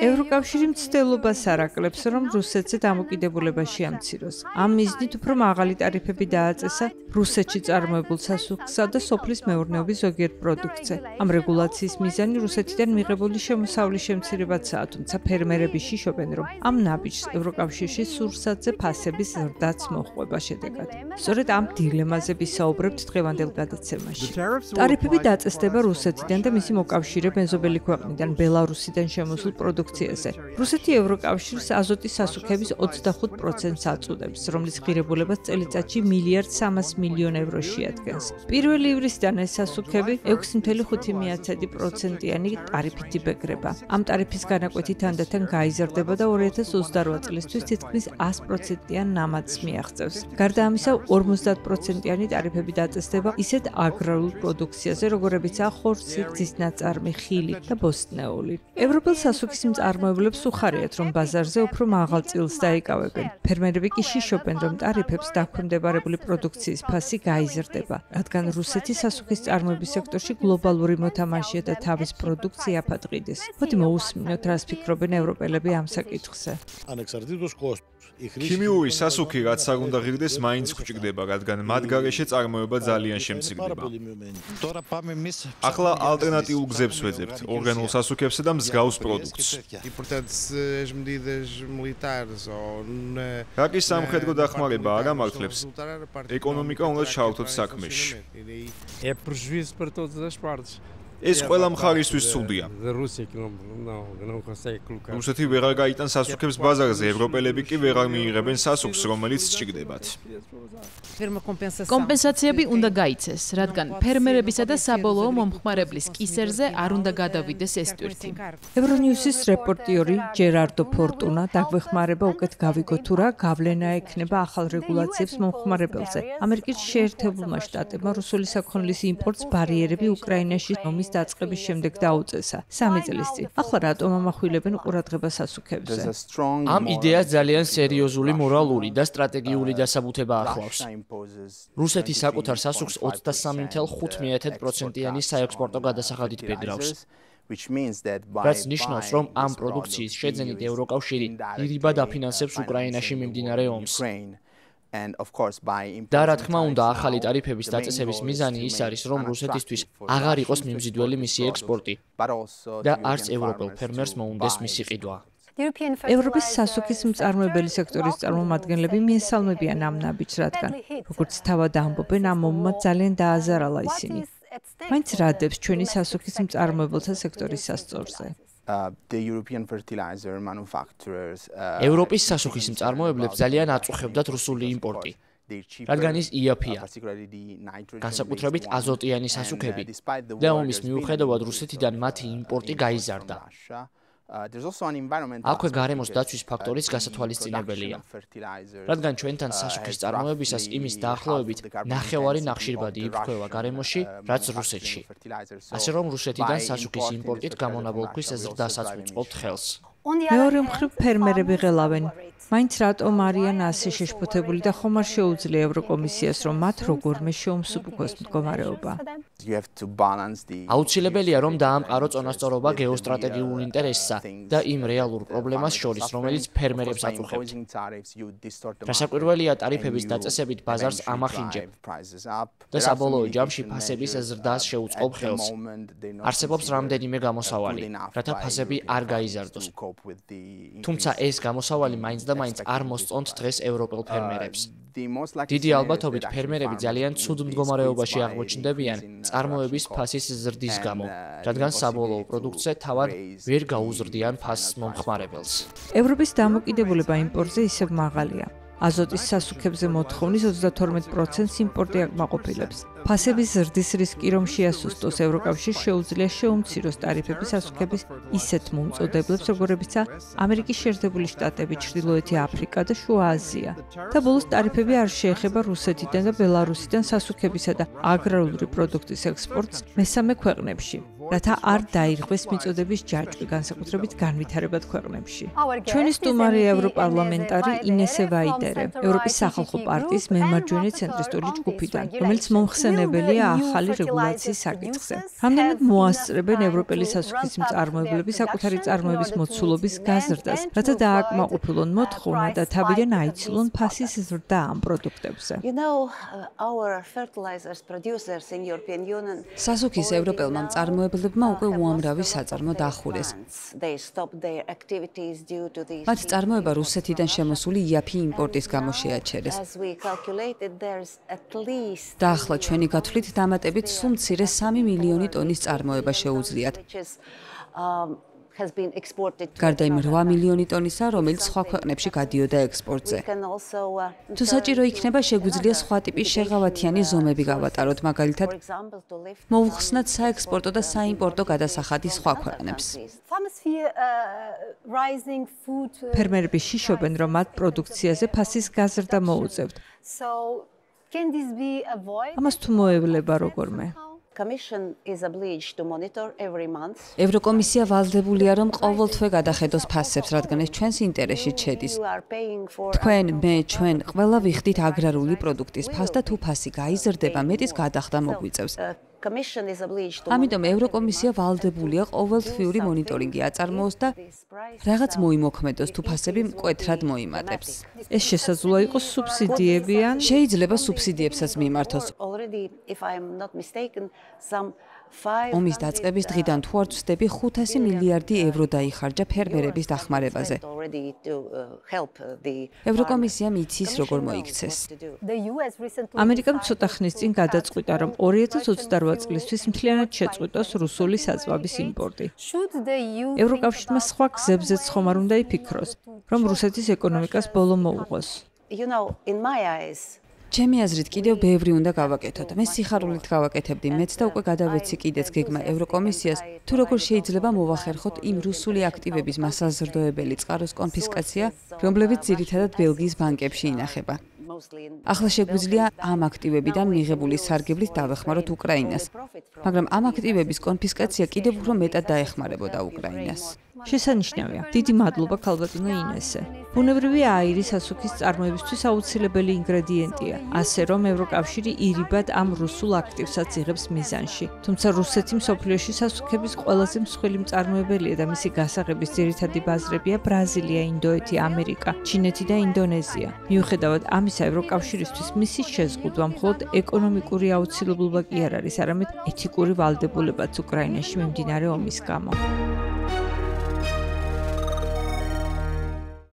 ევროკავშირი მცდელობას არ აკლებს, რომ რუსეთზე დამოკიდებულება შეამციროს. ამ მიზნით უფრო მაღალი ტარიფები დააწესა რუსეთში წარმოებულ სასუქსა და სოფლის მეურნეობის ზოგიერთ პროდუქტზე. ამ რეგულაციის მიზანი რუსეთიდან მიღებული შემოსავლის შემცირებაცაა, თუმცა ფერმერები შიშობენ, რომ ამ ნაბიჯს ევროკავშირში სურსათზე ფასების ზრდაც მოჰყვება შედეგად. სწორედ ამ დილემაზე ვისაუბრებთ დღევანდელ გადაცემაში. ტარიფები დაწესდება რუსეთიდან და მისი მოკავშირე მეზობელი ქვეყნიდან ბელარუსიდან შემოსულ პროდუქციაზე. რუსეთი ევროკავშირს აზოტის სასუქების 25%-ს აწუდებს, რომლის ღირებულებას წელიწადში 1,3 მილიარდ ევრო შეადგენს. 1 ივლისიდან ეს სასუქები 6.5%-იანი ტარიფით იბეგრება. ამ ტარიფის განაკვეთი თანდათან გაიზარდება და 2028 წლისთვის თითქმის 100%-იან ნამატს მიაღწევს. გარდა ამისა, 50%-იანი ტარიფები დაწესდება ისეთ აგრარულ პროდუქციაზე, როგორებიცაა ხორცი, გზის ნაწარმი, ხილი და ბოსტნეული. ევროპელ სასუქის მწარმოებლებს უხარიათ, რომ ბაზარზე უფრო მაღალ წილს დაიკავებენ. ფერმერები კი შიშობენ, რომ ტარიფებს დაქვემდებარებული პროდუქციის ფასი გაიზრდება, რადგან რუსეთის სასუქის წარმოების სექტორში გლობალური მოთამაშეა და თავის პროდუქცია აფატყიდეს. მოდი მოусმინოთ, რას ფიქრობენ ევროპელები ამ საკითხზე. ქიმიური სასუქი, რაც არ უნდა ღირდეს, მაინც გვჭირდება, რადგან მათ გარეშე წარმოება ძალიან შემცირდება. ახლა ალტერნატიულ გზებს ვეძებთ, ორგანულ სასუქებსა და მსგავს პროდუქტს. რაკის სამხედრო დახმარება არ ამართლებს, ეკონომიკა უნდა ჩაავთოთ საქმეში. ეს ყველა მხარისთვის ცუდია. რუსეთი ვეღარ გაიტანს სასუქებს ბაზარზე, ევროპელები კი ვეღარ მიიღებენ სასუქს, რომელიც სჭირდებათ. კომპენსაციები უნდა გაიცეს, რადგან ფერმერებისა და საბოლოო მომხმარებლის კისერზე არ უნდა გადავიდეს ეს ტვირთი. ევრონიუსის რეპორტიორი ჯერარდო ფორტუნა დაგვეხმარება უკეთ გავიგოთ თუ რა გავლენა ექნება ახალ რეგულაციებს მომხმარებელზე. ამერიკის შეერთებულმა შტატებმა რუსული საქონლის იმპორტს ბარიერები უკრაინაში ომის დაწყების შემდეგ დაუწესა 3 წლის წინ. ახლა რატომ ამახვილებენ ყურადღებას სასუქებზე? ამ იდეას ძალიან სერიოზული მორალური და სტრატეგიული დასაბუთება ახლავს. რუსეთი საკუთარ სასუქს 23.5%-იანი საექსპორტო გადასახადით ფეგრავს. რაც ნიშნავს, რომ ამ პროდუქციის შეძენით ევროკავშირი ირიბად აფინანსებს უკრაინაში მიმდინარე ომს. და რა თქმა უნდა, ახალი ტარიფების დაწესების მიზანი ის არის, რომ რუსეთისთვის აღარ იყოს მიმზიდველი მისი ექსპორტი და არც ევროპელ ფერმერს მოუნდეს მისი ყიდვა. ევროპის სასუქის მწარმოებელი სექტორის წარმომადგენლები მიესალმებიან ამ ნაბიჯს, რადგან, როგორც თავად ამბობენ, ამ ომმა ძალიან დააზარალა ისინი. მაინც რა დებს ჩვენი სასუქის მწარმოებელთა სექტორის სასწორზე? ევროპის სასუქის მწარმოებლებს ძალიან აწუხებდათ რუსული იმპორტი, რადგან ის იაფია, განსაკუთრებით აზოტიანი სასუქები და ომის მიუხედავად რუსეთიდან მათი იმპორტი გაიზარდა. აქვე გარემოს დაცვის ფაქტორიც გასათვალისწინებელია, რადგან ჩვენთან სასუქის წარმოებისას იმის დაახლოებით 9 ნახშირბადი იფრქვევა გარემოში, რაც რუსეთში. ასე რომ რუსეთიდან სასუქის იმპორტით გამონაბოლქვის ზრდასაც ვუწყობთ ხელს. მეორე მხრივ ფერმერები ღელავენ. მაინც რატომ არიან ასე შეშფოთებული და ხომ არ შეუძლია ევროკომისიას, რომ მათ როგორმე შეუმსუბუქოს მდგომარეობა? აუცილებელია, რომ დაამყარო წონასწორობა გეოსტრატეგიულ ინტერესსა და იმ რეალურ პრობლემას შორის, რომელიც ფერმერებს აწუხებთ. დასაკვირველია ტარიფების დაწესებით ბაზარს ამახინჯებ და საბოლოო ჯამში ფასების ზრდას შეუწყობ ხელს. არსებობს რამდენიმე გამოსავალი, რათა ფასები არ გაიზარდოს. თუმცა ეს გამოსავალი მაინც და მაინც არ მოსწონთ დღეს ევროპელ ფერმერებს. დიდი ალბათობით ფერმერები ძალიან ცუდ მდგომარეობაში აღმოჩნდებიან წარმოების ფასის ზრდის გამო, რადგან საბოლოო პროდუქტზე თავად ვერ გაუზრდიან ფასს მომხმარებელს. ევროპის დამოკიდებულება იმპორტზე ისევ მაღალია. აზოტის სასუქებზე მოთხოვნის 32%-ს იმპორტი აკმაყოფილებს. ფასების ზრდის რისკი რომ შეასუსტოს, ევროკავშირს შეუძლია შეუმციროს ტარიფები სასუქების ისეთ მომწოდებლებს, როგორებიცაა ამერიკის შეერთებული შტატები, ჩრდილოეთი აფრიკა და შუა აზია. და ბოლოს ტარიფები არ შეეხება რუსეთიდან და ბელარუსიდან სასუქებისა და აგრარული პროდუქტის ექსპორტს მესამე ქვეყნებში. რათა არ დაირღვეს მიწოდების ჯაჭვი, განსაკუთრებით განვითარებად ქვეყნებში. ჩვენი სტუმარი ევროპარლამენტარი ინესე ვაიდერე, ევროპის სახალხო პარტიის მემარჯვენე ცენტრისტული ჯგუფიდან, რომელიც მომხსენებელია ახალი რეგულაციის საკითხზე. რამდენად მოასწრებენ ევროპელი სასუქის მწარმოებლები საკუთარი წარმოების მოცულობის გაზრდას, რათა დააკმაყოფილონ მოთხოვნა და თავიდან აიცილონ ფასის ზრდა ამ პროდუქტებზე. სასუქის ევროპელმა მწარმოებლებმა უკვე უამრავი საწარმო დაახურეს. მათ წარმოება რუსეთიდან შემოსული იაფი იმპორტის გამო შეაჩერეს. და ახლა ჩვენი გათვლით დამატებით სულ მცირე 3 მილიონი ტონის წარმოება შეუძლიათ. გარდა იმ 8 მილიონი ტონისა, რომელიც სხვა ქვეყნებში გადიოდა ექსპორტზე. თუ საჭირო იქნება, შეგვიძლია სხვა ტიპის შეღავათიანი ზომები გავატაროთ, მაგალითად, მოუხსნათ საექსპორტო და საიმპორტო გადასახადი სხვა ქვეყნებს. ფერმერები შიშობენ, რომ მათ პროდუქციაზე ფასის გაზრდა მოუწევთ. ამას თუ მოევლება როგორმე? ევროკომისია ვალდებულია, რომ ყოველთვე გადახედოს ფასებს, რადგან ეს ჩვენს ინტერესში შედის. თქვენ, მე, ჩვენ ყველა ვიხდით აგრარული პროდუქტის ფასს და თუ ფასი გაიზრდება, მეტის გადახდა მოგვიწევს. ამიტომ ევროკომისია ვალდებულია ყოველთვიური მონიტორინგი აწარმოოს და რაღაც მოიმოქმედოს, თუ ფასები მკვეთრად მოიმატებს. ეს შესაძლოა იყოს სუბსიდიები ან შეიძლება სუბსიდიებსაც მიმართოს. ომის დაწყების დღიდან თუ არ ვცდები 500 მილიარდი ევრო დაიხარჯა ფერმერების დახმარებაზე. ევროკომისიამ იცის, როგორ მოიქცეს. ამერიკამ ცოტა ხნის წინ გადაწყვიტა, რომ 2028 წლისთვის მთლიანად შეწყვიტოს რუსული საწვავის იმპორტი. ევროკავშირმა სხვა გზებზეც ხომ არ უნდა იფიქროს, რომ რუსეთის ეკონომიკას ბოლო მოუღოს. ჩემი აზრით კიდევ ბევრი უნდა გავაკეთოთ. მე სიხარულით გავაკეთებდი მეც და უკვე გადავეცი კიდეც გეგმა ევროკომისიას, თუ როგორ შეიძლება მოვახერხოთ იმ რუსული აქტივების მასალზრდოებელი წყაროს კონფისკაცია, რომლებიც ძირითადად ბელგიის ბანკებში ინახება. ახლა შეგვიძლია ამ აქტივებიდან მიღებული სარგებლით დავეხმაროთ უკრაინას, მაგრამ ამ აქტივების კონფისკაცია კიდევ უფრო მეტად დაეხმარებოდა უკრაინას. შესანიშნავია. დიდი მადლობა ქალბატონო ინესე. ბუნებრივი აირი სასუქის წარმოებისთვის აუცილებელი ინგრედიენტია, ასე რომ ევროკავშირი ირიბად ამ რუსულ აქტივსაც იღებს მიზანში. თუმცა რუსეთი მსოფლიოში სასუქების ყველაზე მსხვილი მწარმოებელია და მისი გასაღების ძირითადი ბაზრებია ბრაზილია, ინდოეთი, ამერიკა, ჩინეთი და ინდონეზია. მიუხედავად ამისა, ევროკავშირისთვის მისი შეზღუდვა მხოლოდ ეკონომიკური აუცილებლობა კი არ არის, არამედ ეთიკური ვალდებულებაც უკრაინაში მიმდინარე ომის გამო.